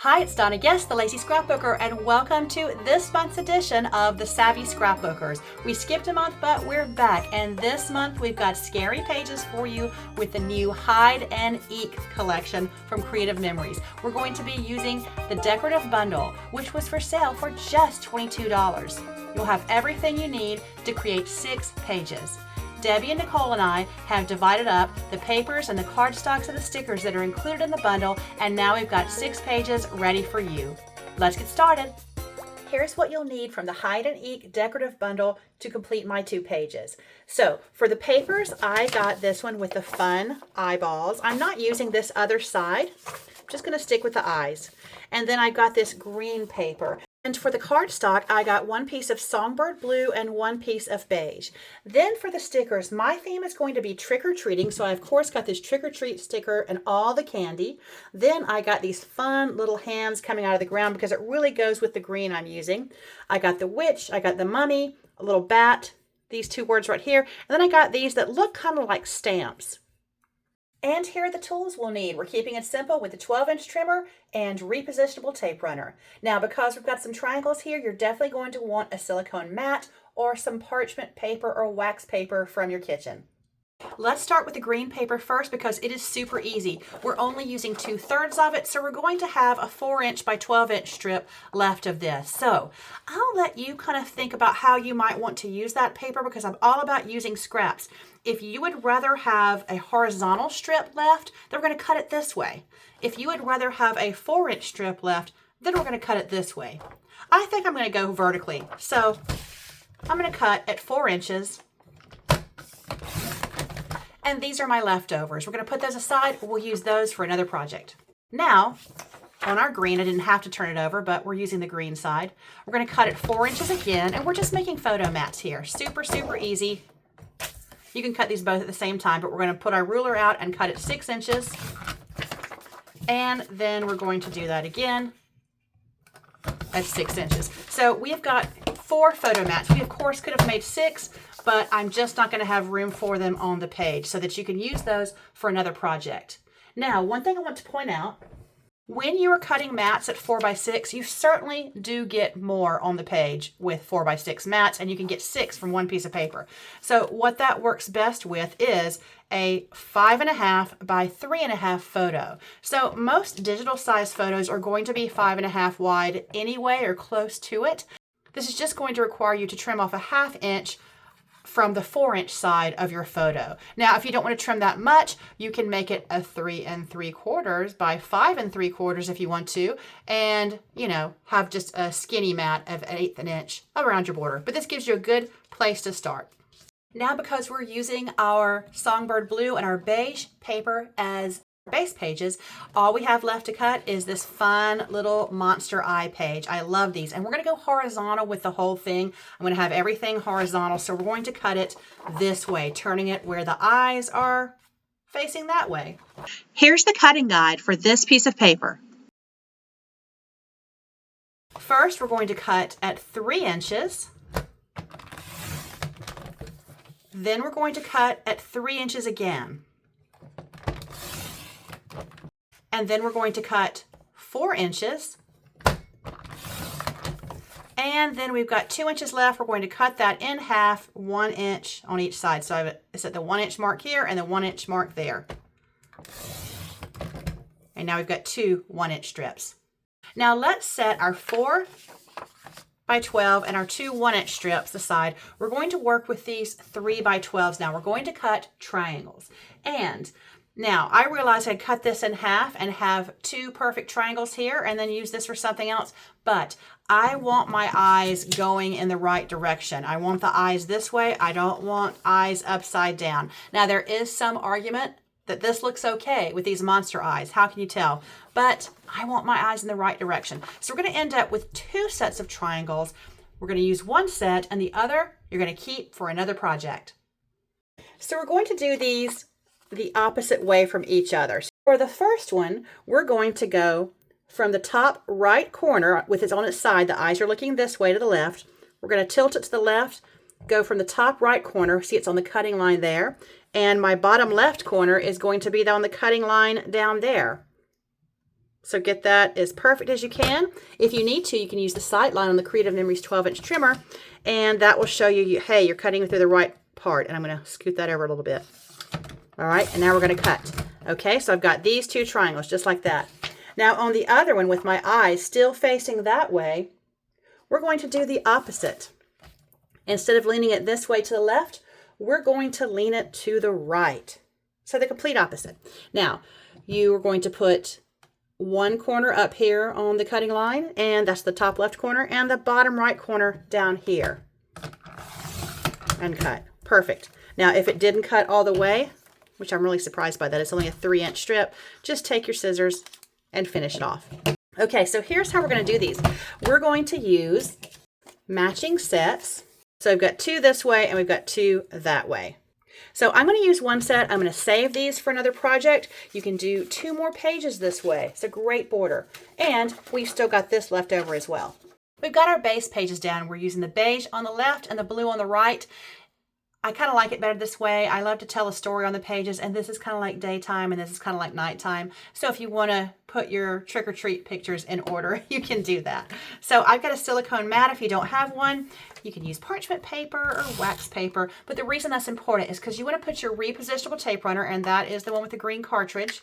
Hi, it's Donna Guest, the Lazy Scrapbooker, and welcome to this month's edition of the Savvy Scrapbookers. We skipped a month, but we're back, and this month we've got scary pages for you with the new Hide and Eek collection from Creative Memories. We're going to be using the Decorative Bundle, which was for sale for just $22. You'll have everything you need to create 6 pages. Debbie and Nicole and I have divided up the papers and the cardstocks and the stickers that are included in the bundle, and now we've got 6 pages ready for you. Let's get started. Here's what you'll need from the Hide and Eek decorative bundle to complete my 2 pages. So for the papers, I got this one with the fun eyeballs. I'm not using this other side. I'm just going to stick with the eyes. And then I got this green paper. And for the cardstock, I got 1 piece of songbird blue and 1 piece of beige. Then for the stickers, my theme is going to be trick-or-treating. So I, of course, got this trick-or-treat sticker and all the candy. Then I got these fun little hands coming out of the ground because it really goes with the green I'm using. I got the witch, I got the mummy, a little bat, these 2 words right here. And then I got these that look kind of like stamps. And here are the tools we'll need. We're keeping it simple with the 12-inch trimmer and repositionable tape runner. Now, because we've got some triangles here, you're definitely going to want a silicone mat or some parchment paper or wax paper from your kitchen. Let's start with the green paper first because it is super easy. We're only using 2/3 of it, so we're going to have a 4-inch by 12-inch strip left of this. So I'll let you kind of think about how you might want to use that paper because I'm all about using scraps. If you would rather have a horizontal strip left, then we're going to cut it this way. If you would rather have a 4-inch strip left, then we're going to cut it this way. I think I'm going to go vertically. So I'm going to cut at 4 inches. And these are my leftovers. We're going to put those aside. We'll use those for another project. Now, on our green, I didn't have to turn it over, but we're using the green side. We're going to cut at 4 inches again, and we're just making photo mats here. Super, super easy. You can cut these both at the same time, but we're going to put our ruler out and cut at 6 inches. And then we're going to do that again at 6 inches. So we've got 4 photo mats. We, of course, could have made 6, but I'm just not going to have room for them on the page so that you can use those for another project. Now, one thing I want to point out, when you are cutting mats at 4x6, you certainly do get more on the page with 4x6 mats, and you can get 6 from 1 piece of paper. So what that works best with is a 5.5 by 3.5 photo. So most digital size photos are going to be 5.5 wide anyway, or close to it. This is just going to require you to trim off a 1/2 inch from the 4-inch side of your photo. Now, if you don't want to trim that much, you can make it a 3 3/4 by 5 3/4 if you want to, and, you know, have just a skinny mat of 1/8 inch around your border. But this gives you a good place to start. Now, because we're using our songbird blue and our beige paper as base pages, all we have left to cut is this fun little monster eye page. I love these, and we're going to go horizontal with the whole thing. I'm going to have everything horizontal, so we're going to cut it this way, turning it where the eyes are facing that way. Here's the cutting guide for this piece of paper. First, we're going to cut at 3 inches. Then we're going to cut at 3 inches again. And then we're going to cut 4 inches. And then we've got 2 inches left. We're going to cut that in half, 1 inch on each side. So it's at the 1 inch mark here and the 1 inch mark there. And now we've got 2 1-inch strips. Now let's set our 4 by 12 and our 2 1-inch strips aside. We're going to work with these 3 by 12s now. We're going to cut triangles. And now, I realized I'd cut this in half and have 2 perfect triangles here and then use this for something else, but I want my eyes going in the right direction. I want the eyes this way. I don't want eyes upside down. Now, there is some argument that this looks okay with these monster eyes. How can you tell? But I want my eyes in the right direction. So we're going to end up with 2 sets of triangles. We're going to use 1 set, and the other you're going to keep for another project. So we're going to do these the opposite way from each other. So for the first one, we're going to go from the top right corner with it on its side. The eyes are looking this way to the left. We're going to tilt it to the left, go from the top right corner. See, it's on the cutting line there. And my bottom left corner is going to be on the cutting line down there. So get that as perfect as you can. If you need to, you can use the sight line on the Creative Memories 12-inch trimmer, and that will show you, hey, you're cutting through the right part. And I'm going to scoot that over a little bit. All right, and now we're going to cut. Okay, so I've got these two triangles just like that. Now on the other one, with my eyes still facing that way, we're going to do the opposite. Instead of leaning it this way to the left, we're going to lean it to the right. So the complete opposite. Now, you are going to put one corner up here on the cutting line, and that's the top left corner, and the bottom right corner down here. And cut. Perfect. Now, if it didn't cut all the way, which I'm really surprised by that, it's only a 3-inch strip, just take your scissors and finish it off. Okay, so here's how we're going to do these. We're going to use matching sets. So I've got 2 this way and we've got 2 that way. So I'm going to use one set. I'm going to save these for another project. You can do 2 more pages this way. It's a great border. And we've still got this left over as well. We've got our base pages down. We're using the beige on the left and the blue on the right. I kind of like it better this way. I love to tell a story on the pages, and this is kind of like daytime and this is kind of like nighttime. So if you want to put your trick-or-treat pictures in order, you can do that. So I've got a silicone mat. If you don't have one, you can use parchment paper or wax paper. But the reason that's important is because you want to put your repositionable tape runner, and that is the one with the green cartridge,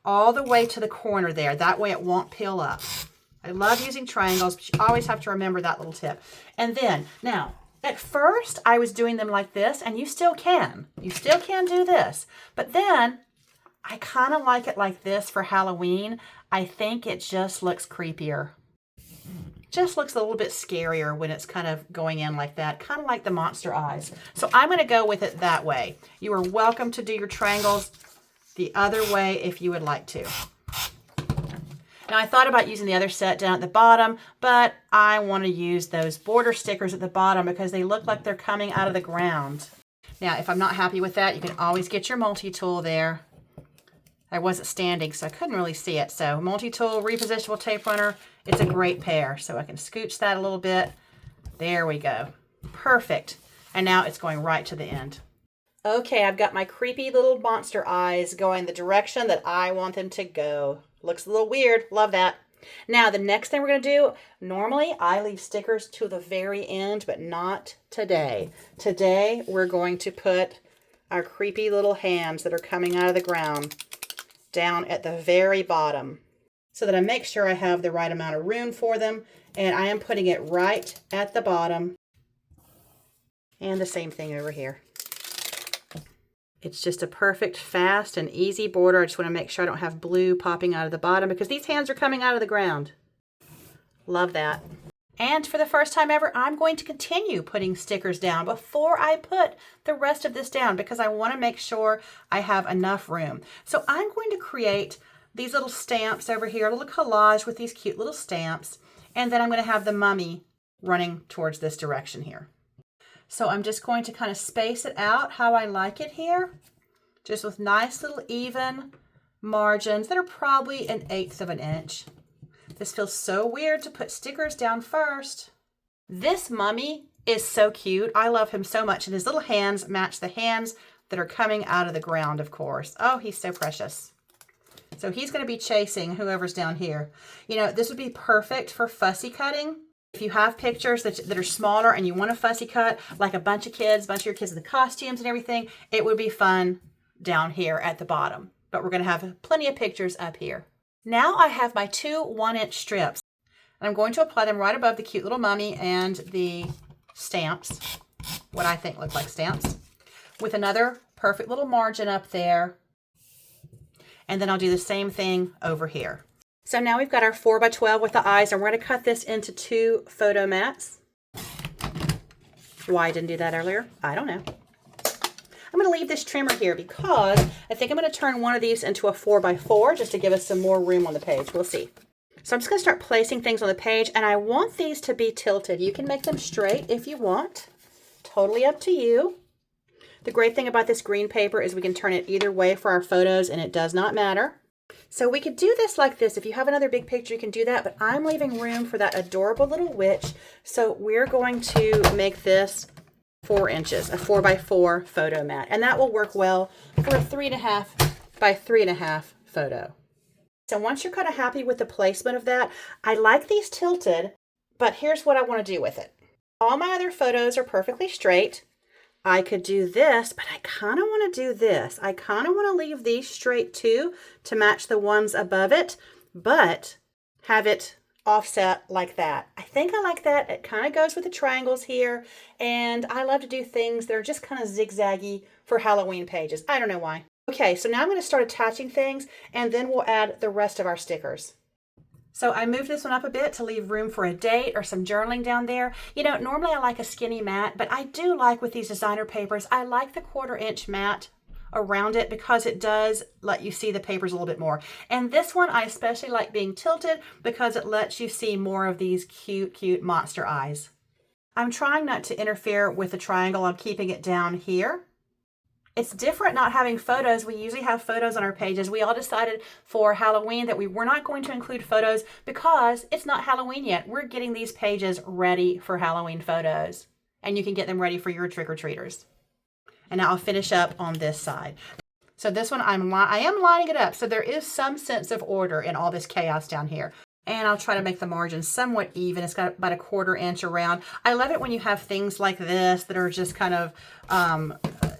all the way to the corner there. That way it won't peel up. I love using triangles, but you always have to remember that little tip. And then, now, at first, I was doing them like this, and you still can. You still can do this. But then, I kind of like it like this for Halloween. I think it just looks creepier. Just looks a little bit scarier when it's kind of going in like that, kind of like the monster eyes. So I'm going to go with it that way. You are welcome to do your triangles the other way if you would like to. Now I thought about using the other set down at the bottom, but I want to use those border stickers at the bottom because they look like they're coming out of the ground. Now if I'm not happy with that, you can always get your multi-tool there. I wasn't standing, so I couldn't really see it. So multi-tool, repositionable tape runner, it's a great pair. So I can scooch that a little bit. There we go. Perfect. And now it's going right to the end. Okay, I've got my creepy little monster eyes going the direction that I want them to go. Looks a little weird. Love that. Now, the next thing we're going to do, normally I leave stickers to the very end, but not today. Today, we're going to put our creepy little hands that are coming out of the ground down at the very bottom so that I make sure I have the right amount of room for them. And I am putting it right at the bottom. And the same thing over here. It's just a perfect, fast, and easy border. I just want to make sure I don't have blue popping out of the bottom because these hands are coming out of the ground. Love that. And for the first time ever, I'm going to continue putting stickers down before I put the rest of this down because I want to make sure I have enough room. So I'm going to create these little stamps over here, a little collage with these cute little stamps. And then I'm going to have the mummy running towards this direction here. So I'm just going to kind of space it out how I like it here, just with nice little even margins that are probably 1/8 of an inch. This feels so weird to put stickers down first. This mummy is so cute. I love him so much, and his little hands match the hands that are coming out of the ground, of course. Oh, he's so precious. So he's going to be chasing whoever's down here. You know, this would be perfect for fussy cutting. If you have pictures that are smaller and you want a fussy cut, like a bunch of your kids in the costumes and everything, it would be fun down here at the bottom. But we're going to have plenty of pictures up here. Now I have my 2 1-inch strips. And I'm going to apply them right above the cute little mummy and the stamps, what I think look like stamps, with another perfect little margin up there. And then I'll do the same thing over here. So now we've got our 4x12 with the eyes, and we're going to cut this into 2 photo mats. Why I didn't do that earlier, I don't know. I'm going to leave this trimmer here because I think I'm going to turn one of these into a 4x4 just to give us some more room on the page. We'll see. So I'm just going to start placing things on the page, and I want these to be tilted. You can make them straight if you want. Totally up to you. The great thing about this green paper is we can turn it either way for our photos, and it does not matter. So we could do this like this. If you have another big picture, you can do that, but I'm leaving room for that adorable little witch. So we're going to make this 4 inches, a 4x4 photo mat. And that will work well for a 3.5 by 3.5 photo. So once you're kind of happy with the placement of that, I like these tilted, but here's what I want to do with it. All my other photos are perfectly straight. I could do this, but I kind of want to do this. I kind of want to leave these straight too to match the ones above it, but have it offset like that. I think I like that. It kind of goes with the triangles here, and I love to do things that are just kind of zigzaggy for Halloween pages. I don't know why. Okay, so now I'm going to start attaching things, and then we'll add the rest of our stickers. So I moved this one up a bit to leave room for a date or some journaling down there. You know, normally I like a skinny mat, but I do like with these designer papers, I like the 1/4-inch mat around it because it does let you see the papers a little bit more. And this one I especially like being tilted because it lets you see more of these cute, cute monster eyes. I'm trying not to interfere with the triangle. I'm keeping it down here. It's different not having photos. We usually have photos on our pages. We all decided for Halloween that we were not going to include photos because it's not Halloween yet. We're getting these pages ready for Halloween photos, and you can get them ready for your trick-or-treaters. And now I'll finish up on this side. So this one, I am lining it up. So there is some sense of order in all this chaos down here. And I'll try to make the margins somewhat even. It's got about a 1/4 inch around. I love it when you have things like this that are just kind of,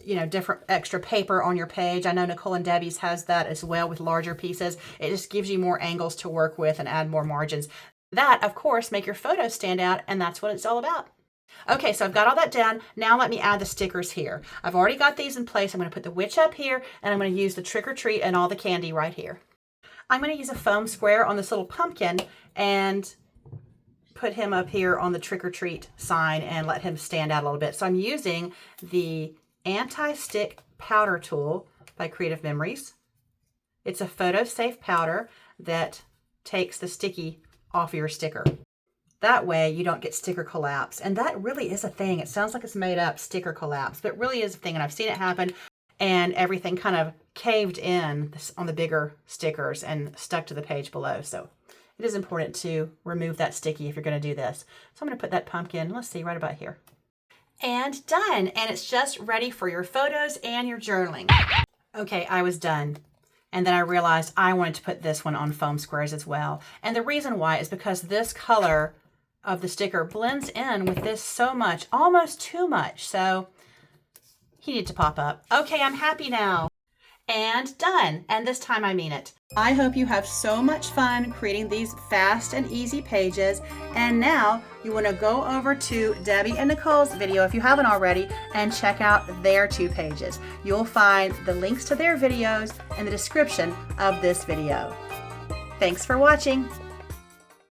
you know, different extra paper on your page. I know Nicole and Debbie's has that as well with larger pieces. It just gives you more angles to work with and add more margins. That, of course, make your photos stand out, and that's what it's all about. Okay, so I've got all that done. Now let me add the stickers here. I've already got these in place. I'm going to put the witch up here, and I'm going to use the trick or treat and all the candy right here. I'm going to use a foam square on this little pumpkin and put him up here on the trick or treat sign and let him stand out a little bit. So I'm using the anti-stick powder tool by Creative Memories. It's a photo safe powder that takes the sticky off your sticker. That way you don't get sticker collapse. And that really is a thing. It sounds like it's made up, sticker collapse, but it really is a thing. And I've seen it happen, and everything kind of caved in on the bigger stickers and stuck to the page below. So it is important to remove that sticky if you're going to do this. So I'm going to put that pumpkin, let's see, right about here. And done. And it's just ready for your photos and your journaling. Okay, I was done. And then I realized I wanted to put this one on foam squares as well. And the reason why is because this color of the sticker blends in with this so much, almost too much. So he needed to pop up. Okay, I'm happy now. And done. And this time I mean it. I hope you have so much fun creating these fast and easy pages. And now you want to go over to Debbie and Nicole's video if you haven't already and check out their 2 pages. You'll find the links to their videos in the description of this video. Thanks for watching.